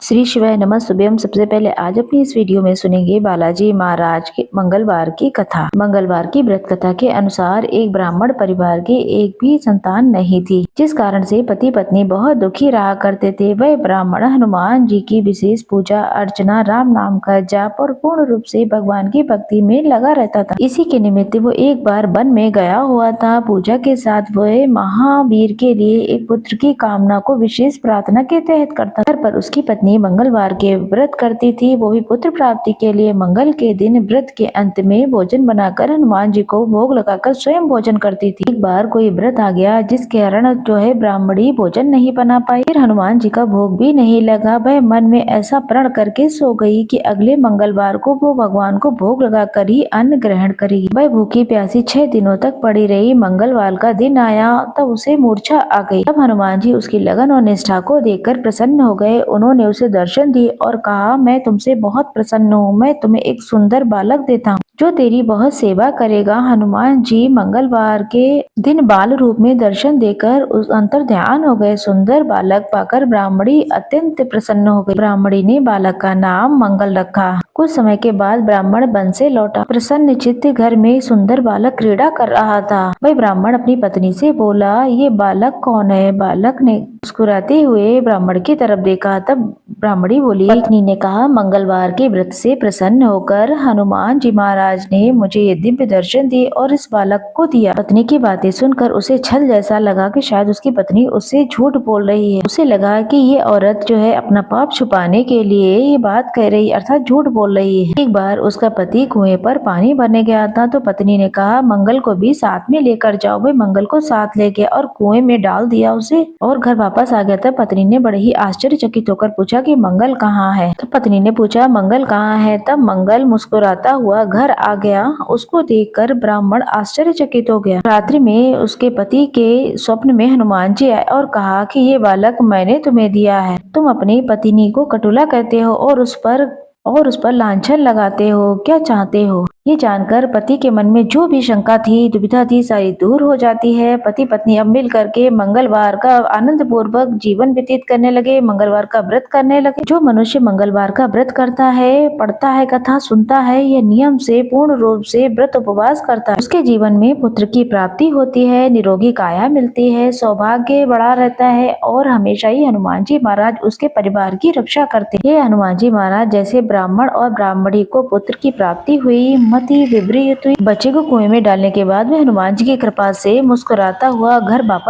श्री शिवाय नमः शुभम। सबसे पहले आज अपनी इस वीडियो में सुनेंगे बालाजी महाराज के मंगलवार की कथा। मंगलवार की व्रत कथा के अनुसार एक ब्राह्मण परिवार के एक भी संतान नहीं थी, जिस कारण से पति पत्नी बहुत दुखी रहा करते थे। वह ब्राह्मण हनुमान जी की विशेष पूजा अर्चना, राम नाम का जाप और पूर्ण रूप से भगवान की भक्ति में लगा रहता था। इसी के निमित्त वो एक बार वन में गया हुआ था। पूजा के साथ वह महावीर के लिए एक पुत्र की कामना को विशेष प्रार्थना के तहत करता था, पर उसकी पत्नी मंगलवार के व्रत करती थी, वो भी पुत्र प्राप्ति के लिए। मंगल के दिन व्रत के अंत में भोजन बनाकर हनुमान जी को भोग लगाकर स्वयं भोजन करती थी। एक बार कोई व्रत आ गया जिस कारण ब्राह्मणी भोजन नहीं बना पाई। फिर हनुमान जी का भोग भी नहीं लगा। वह मन में ऐसा प्रण करके सो गई कि अगले मंगलवार को वो भगवान को भोग लगाकर ही अन्न ग्रहण करेगी। वह भूखी प्यासी 6 दिनों तक पड़ी रही। मंगलवार का दिन आया तब उसे मूर्छा आ गई। तब हनुमान जी उसकी लगन और निष्ठा को देखकर प्रसन्न हो गए। उन्होंने उसे दर्शन दिए और कहा, मैं तुमसे बहुत प्रसन्न हूँ। मैं तुम्हें एक सुंदर बालक देता हूँ जो तेरी बहुत सेवा करेगा। हनुमान जी मंगलवार के दिन बाल रूप में दर्शन देकर उस अंतर ध्यान हो गए। सुंदर बालक पाकर ब्राह्मणी अत्यंत प्रसन्न हो गई। ब्राह्मणी ने बालक का नाम मंगल रखा। कुछ समय के बाद ब्राह्मण वन से लौटा। प्रसन्न चित्त घर में सुंदर बालक क्रीड़ा कर रहा था। वह ब्राह्मण अपनी पत्नी से बोला, ये बालक कौन है? बालक ने मुस्कुराते हुए ब्राह्मण की तरफ देखा। तब ब्राह्मणी बोली, पत्नी ने कहा, मंगलवार के व्रत से प्रसन्न होकर हनुमान जी महाराज ने मुझे ये दिव्य दर्शन दिए और इस बालक को दिया। पत्नी की बातें सुनकर उसे छल जैसा लगा कि शायद उसकी पत्नी उससे झूठ बोल रही है। उसे लगा कि ये औरत अपना पाप छुपाने के लिए ये बात कह रही, अर्थात झूठ बोल रही है। एक बार उसका पति कुएं पर पानी भरने गया था तो पत्नी ने कहा, मंगल को भी साथ में लेकर जाओ। वह मंगल को साथ ले गया और कुएं में डाल दिया उसे और घर वापस आ गया। तब पत्नी ने बड़े ही आश्चर्यचकित होकर पूछा कि मंगल कहाँ है? तब पत्नी ने पूछा, मंगल कहाँ है? तब मंगल मुस्कुराता हुआ घर आ गया। उसको देखकर ब्राह्मण आश्चर्यचकित हो गया। रात्रि में उसके पति के स्वप्न में हनुमान जी आए और कहा कि ये बालक मैंने तुम्हें दिया है। तुम अपनी पत्नी को कटुला कहते हो और उस पर लांछन लगाते हो। क्या चाहते हो? ये जानकर पति के मन में जो भी शंका थी, दुविधा थी, सारी दूर हो जाती है। पति पत्नी अब मिल करके मंगलवार का आनंद पूर्वक जीवन व्यतीत करने लगे, मंगलवार का व्रत करने लगे। जो मनुष्य मंगलवार का व्रत करता है, पढ़ता है, कथा सुनता है, यह नियम से पूर्ण रूप से व्रत उपवास करता है, उसके जीवन में पुत्र की प्राप्ति होती है, निरोगी काया मिलती है, सौभाग्य बढ़ा रहता है और हमेशा ही हनुमान जी महाराज उसके परिवार की रक्षा करते हैं। ये हनुमान जी महाराज जैसे ब्राह्मण और ब्राह्मणी को पुत्र की प्राप्ति हुई, मति विपरीत हुई। बच्चे को कुएं में डालने के बाद वह हनुमान जी की कृपा से मुस्कुराता हुआ घर वापस